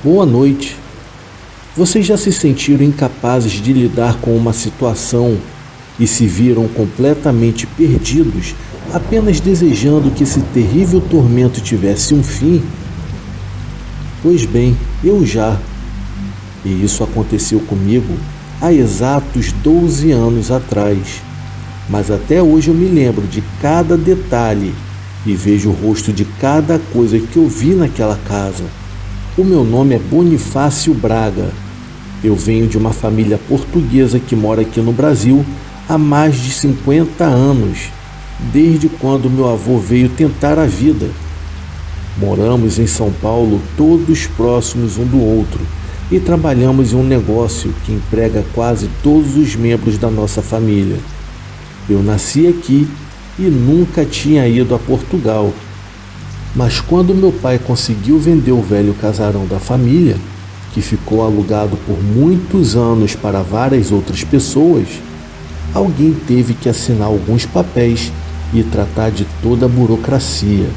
Boa noite. Vocês já se sentiram incapazes de lidar com uma situação e se viram completamente perdidos, apenas desejando que esse terrível tormento tivesse um fim? Pois bem, eu já. E isso aconteceu comigo há exatos 12 anos atrás. Mas até hoje eu me lembro de cada detalhe e vejo o rosto de cada coisa que eu vi naquela casa. O meu nome é Bonifácio Braga. Eu venho de uma família portuguesa que mora aqui no Brasil há mais de 50 anos, desde quando meu avô veio tentar a vida. Moramos em São Paulo, todos próximos um do outro, e trabalhamos em um negócio que emprega quase todos os membros da nossa família. Eu nasci aqui e nunca tinha ido a Portugal. Mas quando meu pai conseguiu vender o velho casarão da família, que ficou alugado por muitos anos para várias outras pessoas, alguém teve que assinar alguns papéis e tratar de toda a burocracia.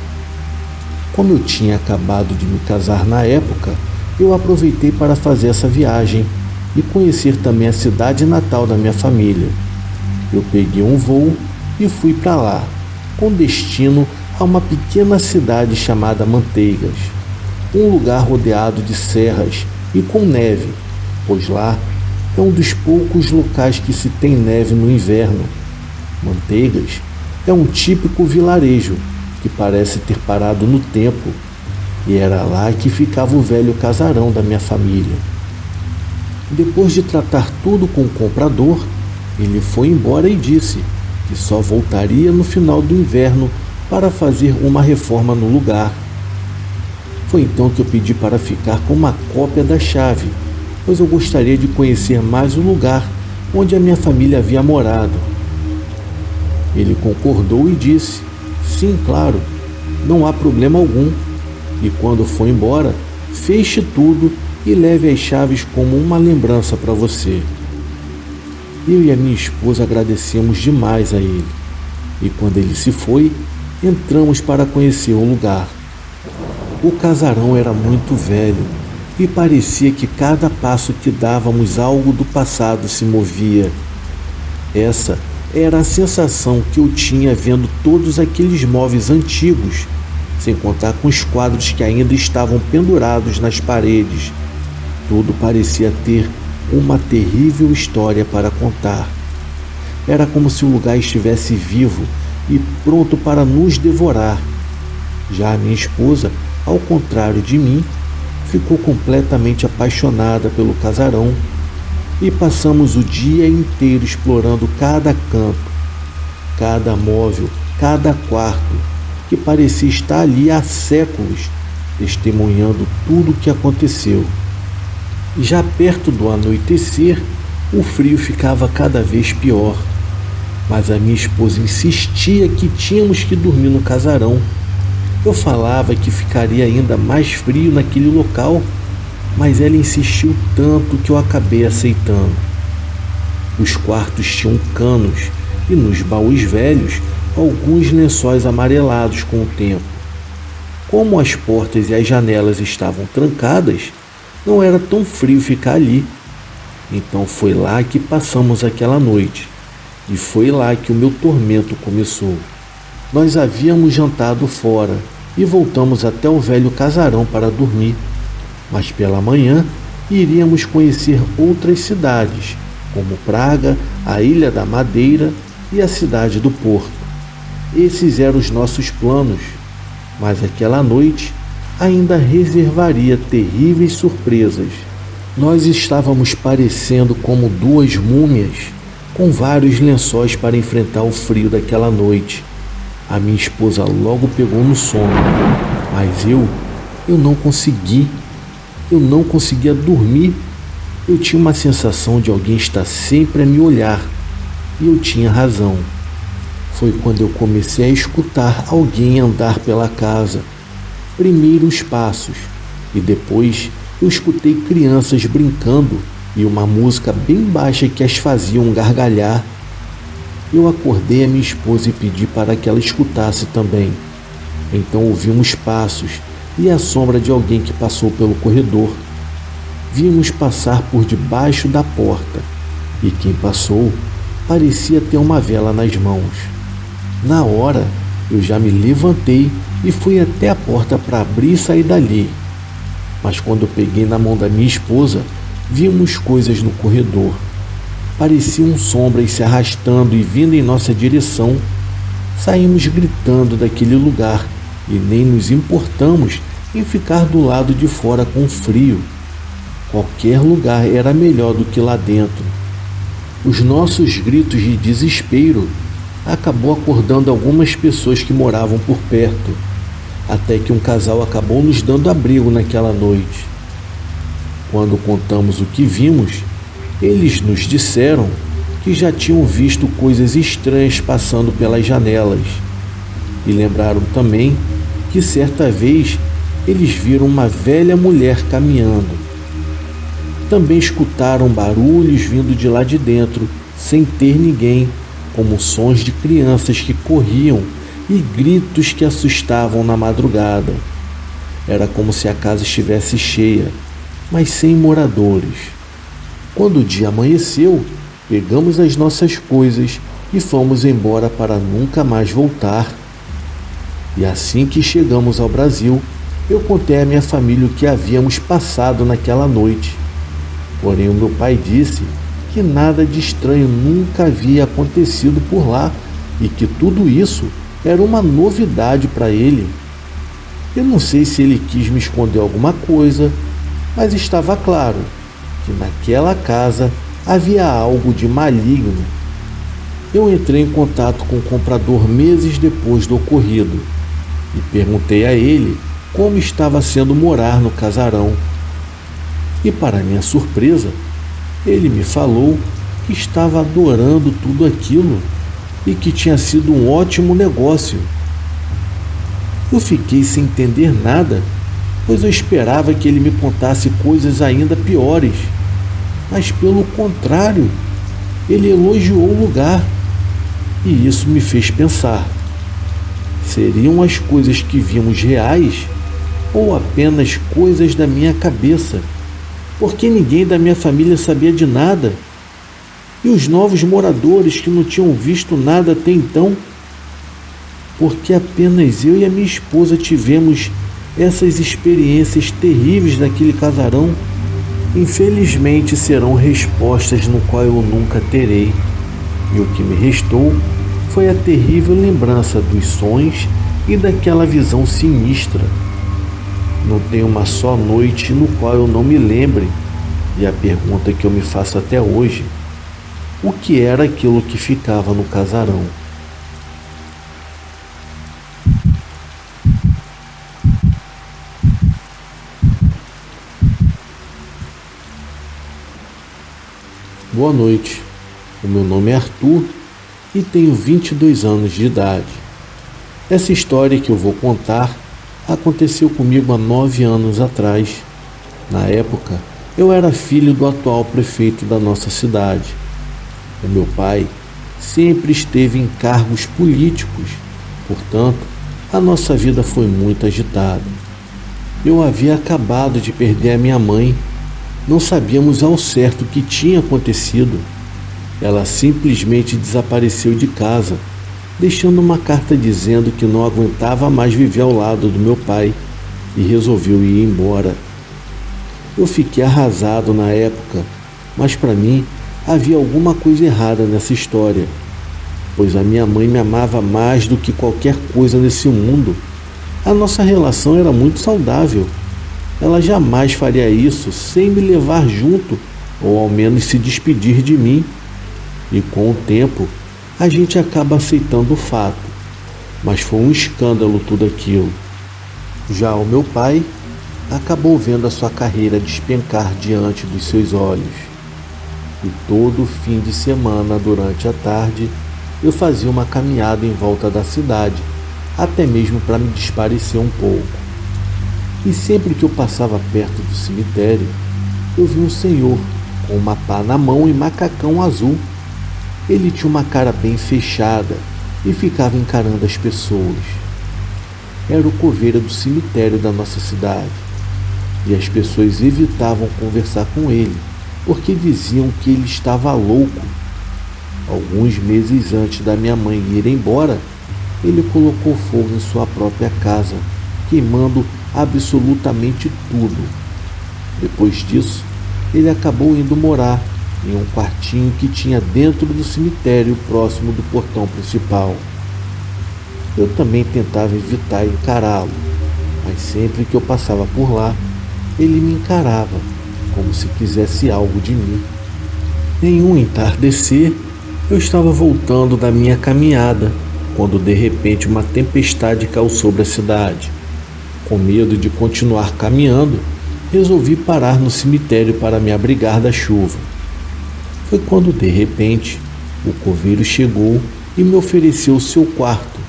Como eu tinha acabado de me casar na época, eu aproveitei para fazer essa viagem e conhecer também a cidade natal da minha família. Eu peguei um voo e fui para lá, com destino a uma pequena cidade chamada Manteigas, um lugar rodeado de serras e com neve, pois lá é um dos poucos locais que se tem neve no inverno. Manteigas é um típico vilarejo que parece ter parado no tempo, e era lá que ficava o velho casarão da minha família. Depois de tratar tudo com o comprador, ele foi embora e disse que só voltaria no final do inverno para fazer uma reforma no lugar. Foi então que eu pedi para ficar com uma cópia da chave, pois eu gostaria de conhecer mais o lugar onde a minha família havia morado. Ele concordou e disse: sim, claro, não há problema algum. E quando foi embora, feche tudo e leve as chaves como uma lembrança para você. Eu e a minha esposa agradecemos demais a ele. E quando ele se foi, entramos para conhecer o lugar. O casarão era muito velho e parecia que cada passo que dávamos algo do passado se movia. Essa era a sensação que eu tinha vendo todos aqueles móveis antigos, sem contar com os quadros que ainda estavam pendurados nas paredes. Tudo parecia ter uma terrível história para contar. Era como se o lugar estivesse vivo e pronto para nos devorar. Já a minha esposa, ao contrário de mim, ficou completamente apaixonada pelo casarão e passamos o dia inteiro explorando cada canto, cada móvel, cada quarto, que parecia estar ali há séculos, testemunhando tudo o que aconteceu. Já perto do anoitecer, o frio ficava cada vez pior, mas a minha esposa insistia que tínhamos que dormir no casarão. Eu falava que ficaria ainda mais frio naquele local, mas ela insistiu tanto que eu acabei aceitando. Os quartos tinham canos e nos baús velhos alguns lençóis amarelados com o tempo. Como as portas e as janelas estavam trancadas, não era tão frio ficar ali. Então foi lá que passamos aquela noite, e foi lá que o meu tormento começou. Nós havíamos jantado fora e voltamos até o velho casarão para dormir, mas pela manhã iríamos conhecer outras cidades, como Praga, a Ilha da Madeira e a cidade do Porto. Esses eram os nossos planos, mas aquela noite ainda reservaria terríveis surpresas. Nós estávamos parecendo como duas múmias, com vários lençóis para enfrentar o frio daquela noite. A minha esposa logo pegou no sono, mas eu não consegui. Eu não conseguia dormir. Eu tinha uma sensação de alguém estar sempre a me olhar, e eu tinha razão. Foi quando eu comecei a escutar alguém andar pela casa. Primeiro os passos, e depois eu escutei crianças brincando e uma música bem baixa que as faziam gargalhar. Eu acordei a minha esposa e pedi para que ela escutasse também. Então ouvimos passos e a sombra de alguém que passou pelo corredor. vimos passar por debaixo da porta, e quem passou parecia ter uma vela nas mãos. Na hora, eu já me levantei e fui até a porta para abrir e sair dali. Mas quando eu peguei na mão da minha esposa, vimos coisas no corredor. Pareciam sombras se arrastando e vindo em nossa direção. Saímos gritando daquele lugar e nem nos importamos em ficar do lado de fora com frio. Qualquer lugar era melhor do que lá dentro. Os nossos gritos de desespero acabou acordando algumas pessoas que moravam por perto, até que um casal acabou nos dando abrigo naquela noite. Quando contamos o que vimos, eles nos disseram que já tinham visto coisas estranhas passando pelas janelas e lembraram também que certa vez eles viram uma velha mulher caminhando. Também escutaram barulhos vindo de lá de dentro, sem ter ninguém, como sons de crianças que corriam e gritos que assustavam na madrugada. Era como se a casa estivesse cheia, mas sem moradores. Quando o dia amanheceu, pegamos as nossas coisas e fomos embora para nunca mais voltar. E assim que chegamos ao Brasil, eu contei à minha família o que havíamos passado naquela noite. Porém, o meu pai disse que nada de estranho nunca havia acontecido por lá e que tudo isso era uma novidade para ele. Eu não sei se ele quis me esconder alguma coisa, mas estava claro que naquela casa havia algo de maligno. Eu entrei em contato com o comprador meses depois do ocorrido e perguntei a ele como estava sendo morar no casarão. E para minha surpresa, ele me falou que estava adorando tudo aquilo e que tinha sido um ótimo negócio. Eu fiquei sem entender nada, pois eu esperava que ele me contasse coisas ainda piores. Mas pelo contrário, ele elogiou o lugar. E isso me fez pensar: seriam as coisas que vimos reais ou apenas coisas da minha cabeça? Porque ninguém da minha família sabia de nada. E os novos moradores que não tinham visto nada até então? Porque apenas eu e a minha esposa tivemos essas experiências terríveis naquele casarão? Infelizmente serão respostas no qual eu nunca terei. E o que me restou foi a terrível lembrança dos sonhos e daquela visão sinistra. Não tem uma só noite no qual eu não me lembre, e a pergunta que eu me faço até hoje: o que era aquilo que ficava no casarão? Boa noite, o meu nome é Arthur e tenho 22 anos de idade. Essa história que eu vou contar aconteceu comigo há 9 anos atrás. Na época, eu era filho do atual prefeito da nossa cidade. O meu pai sempre esteve em cargos políticos, portanto, a nossa vida foi muito agitada. Eu havia acabado de perder a minha mãe. Não sabíamos ao certo o que tinha acontecido. Ela simplesmente desapareceu de casa, deixando uma carta dizendo que não aguentava mais viver ao lado do meu pai e resolveu ir embora. Eu fiquei arrasado na época, mas para mim havia alguma coisa errada nessa história, pois a minha mãe me amava mais do que qualquer coisa nesse mundo. A nossa relação era muito saudável. Ela jamais faria isso sem me levar junto, ou ao menos se despedir de mim. E com o tempo, a gente acaba aceitando o fato, mas foi um escândalo tudo aquilo. Já o meu pai acabou vendo a sua carreira despencar diante dos seus olhos. E todo fim de semana, durante a tarde, eu fazia uma caminhada em volta da cidade, até mesmo para me desaparecer um pouco. E sempre que eu passava perto do cemitério, eu vi um senhor com uma pá na mão e macacão azul. Ele tinha uma cara bem fechada e ficava encarando as pessoas. Era o coveiro do cemitério da nossa cidade. e as pessoas evitavam conversar com ele, porque diziam que ele estava louco. Alguns meses antes da minha mãe ir embora, ele colocou fogo em sua própria casa, queimando absolutamente tudo. Depois disso, ele acabou indo morar em um quartinho que tinha dentro do cemitério próximo do portão principal. Eu também tentava evitar encará-lo, mas sempre que eu passava por lá, ele me encarava, como se quisesse algo de mim. Em um entardecer, eu estava voltando da minha caminhada, quando de repente uma tempestade caiu sobre a cidade. Com medo de continuar caminhando, resolvi parar no cemitério para me abrigar da chuva. Foi quando de repente o coveiro chegou e me ofereceu seu quarto,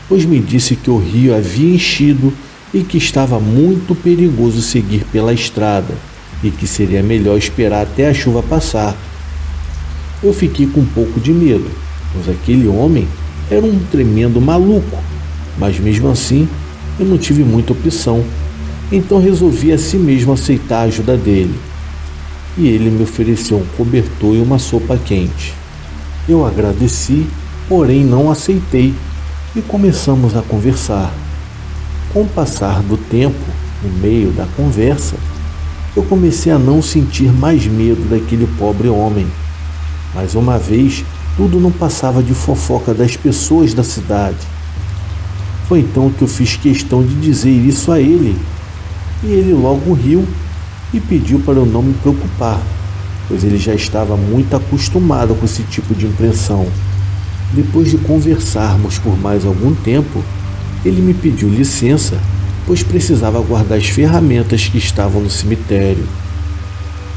pois me disse que o rio havia enchido e que estava muito perigoso seguir pela estrada e que seria melhor esperar até a chuva passar. Eu fiquei com um pouco de medo, pois aquele homem era um tremendo maluco, mas mesmo assim eu não tive muita opção, então resolvi a si mesmo aceitar a ajuda dele. E ele me ofereceu um cobertor e uma sopa quente. Eu agradeci, porém não aceitei, e começamos a conversar. Com o passar do tempo, no meio da conversa, eu comecei a não sentir mais medo daquele pobre homem. Mais uma vez, tudo não passava de fofoca das pessoas da cidade. Foi então que eu fiz questão de dizer isso a ele, e ele logo riu e pediu para eu não me preocupar, pois ele já estava muito acostumado com esse tipo de impressão. Depois de conversarmos por mais algum tempo, ele me pediu licença, pois precisava guardar as ferramentas que estavam no cemitério.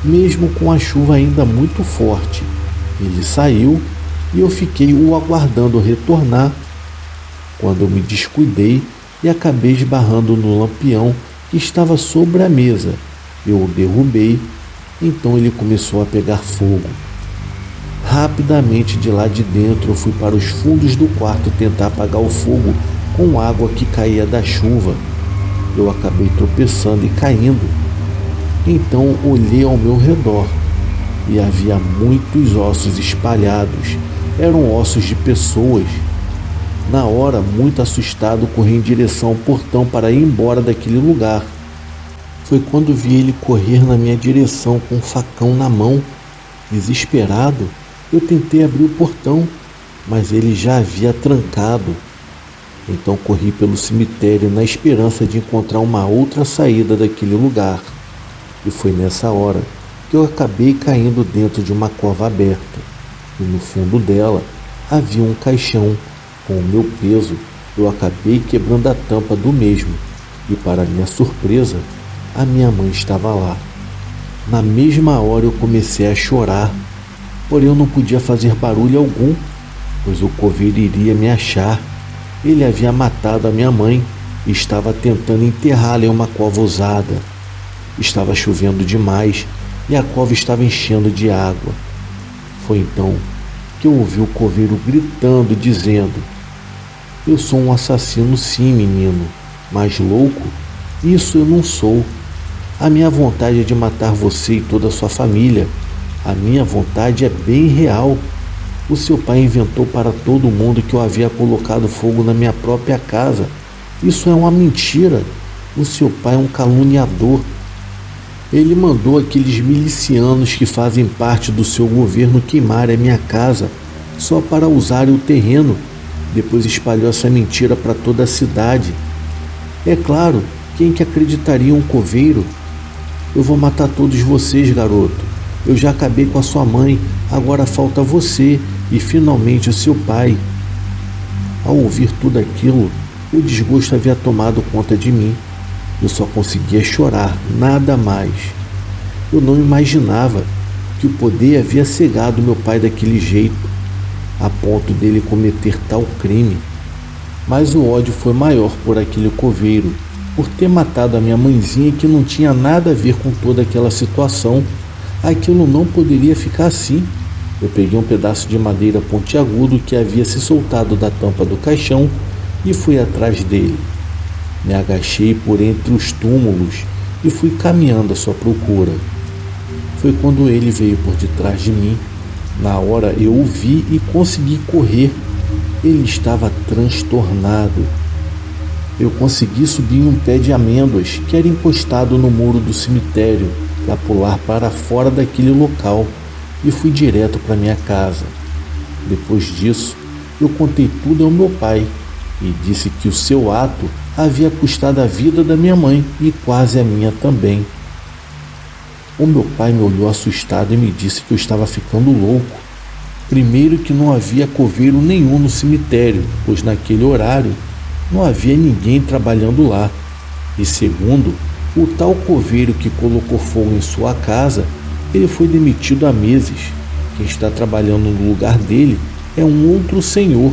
Mesmo com a chuva ainda muito forte, ele saiu e eu fiquei o aguardando retornar, quando eu me descuidei e acabei esbarrando no lampião que estava sobre a mesa. Eu o derrubei, então ele começou a pegar fogo. Rapidamente de lá de dentro eu fui para os fundos do quarto tentar apagar o fogo com água que caía da chuva. Eu acabei tropeçando e caindo. Então olhei ao meu redor e havia muitos ossos espalhados. Eram ossos de pessoas. Na hora, muito assustado, corri em direção ao portão para ir embora daquele lugar. Foi quando vi ele correr na minha direção com um facão na mão. Desesperado, eu tentei abrir o portão, mas ele já havia trancado. Então corri pelo cemitério na esperança de encontrar uma outra saída daquele lugar. E foi nessa hora que eu acabei caindo dentro de uma cova aberta. E no fundo dela havia um caixão. Com o meu peso, eu acabei quebrando a tampa do mesmo. E para minha surpresa, a minha mãe estava lá. Na mesma hora eu comecei a chorar, porém eu não podia fazer barulho algum, pois o coveiro iria me achar. Ele havia matado a minha mãe e estava tentando enterrá-la em uma cova usada. Estava chovendo demais e a cova estava enchendo de água. Foi então que eu ouvi o coveiro gritando, dizendo: "Eu sou um assassino sim, menino, mas louco, isso eu não sou. A minha vontade é de matar você e toda a sua família. A minha vontade é bem real. O seu pai inventou para todo mundo que eu havia colocado fogo na minha própria casa. Isso é uma mentira. O seu pai é um caluniador. Ele mandou aqueles milicianos que fazem parte do seu governo queimar a minha casa só para usarem o terreno. Depois espalhou essa mentira para toda a cidade. É claro, quem que acreditaria em um coveiro? Eu vou matar todos vocês, garoto. Eu já acabei com a sua mãe, agora falta você e finalmente o seu pai." Ao ouvir tudo aquilo, o desgosto havia tomado conta de mim. Eu só conseguia chorar, nada mais. Eu não imaginava que o poder havia cegado meu pai daquele jeito, a ponto dele cometer tal crime. Mas o ódio foi maior por aquele coveiro, por ter matado a minha mãezinha, que não tinha nada a ver com toda aquela situação. Aquilo não poderia ficar assim. Eu peguei um pedaço de madeira pontiagudo que havia se soltado da tampa do caixão e fui atrás dele. Me agachei por entre os túmulos e fui caminhando à sua procura. Foi quando ele veio por detrás de mim. Na hora eu o vi e consegui correr. Ele estava transtornado. Eu consegui subir em um pé de amêndoas que era encostado no muro do cemitério para pular para fora daquele local e fui direto para minha casa. Depois disso, eu contei tudo ao meu pai e disse que o seu ato havia custado a vida da minha mãe e quase a minha também. O meu pai me olhou assustado e me disse que eu estava ficando louco. Primeiro que não havia coveiro nenhum no cemitério, pois naquele horário não havia ninguém trabalhando lá. E segundo, o tal coveiro que colocou fogo em sua casa, ele foi demitido há meses. Quem está trabalhando no lugar dele é um outro senhor.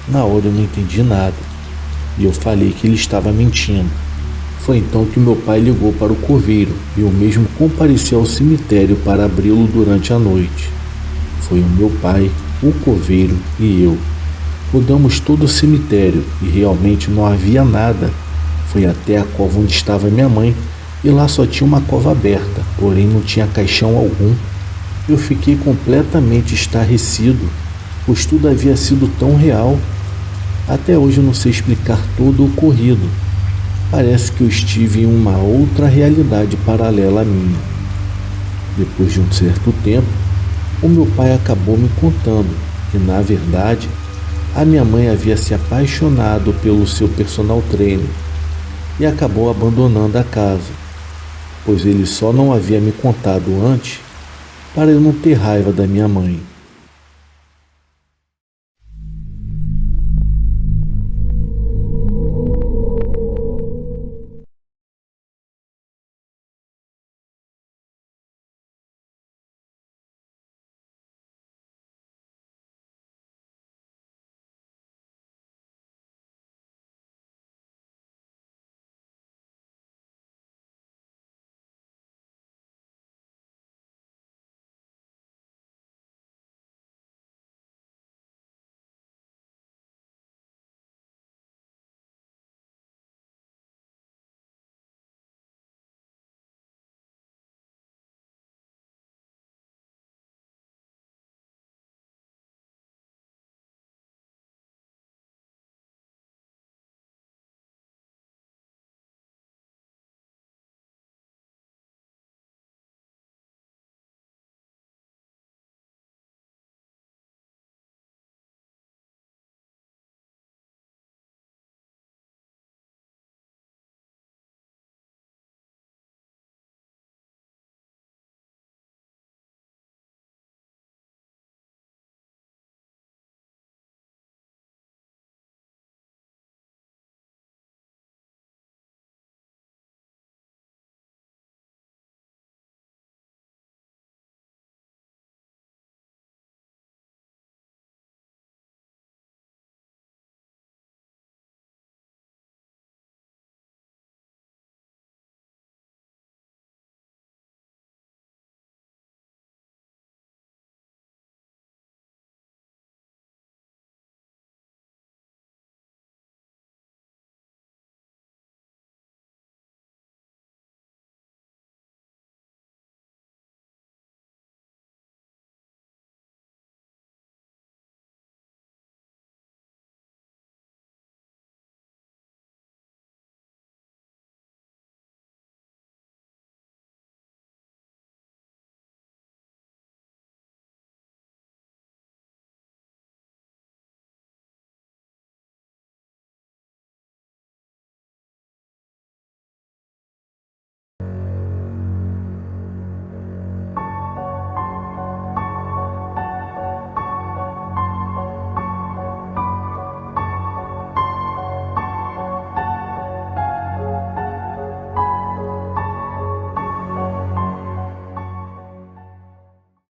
Na hora eu não entendi nada e eu falei que ele estava mentindo. Foi então que meu pai ligou para o coveiro e eu mesmo compareci ao cemitério para abri-lo durante a noite. Foi o meu pai, o coveiro e eu. Rodamos todo o cemitério e realmente não havia nada. Fui até a cova onde estava minha mãe e lá só tinha uma cova aberta, porém não tinha caixão algum. Eu fiquei completamente estarrecido, pois tudo havia sido tão real. Até hoje eu não sei explicar todo o ocorrido. Parece que eu estive em uma outra realidade paralela à minha. Depois de um certo tempo, o meu pai acabou me contando que, na verdade, a minha mãe havia se apaixonado pelo seu personal trainer e acabou abandonando a casa, pois ele só não havia me contado antes para eu não ter raiva da minha mãe.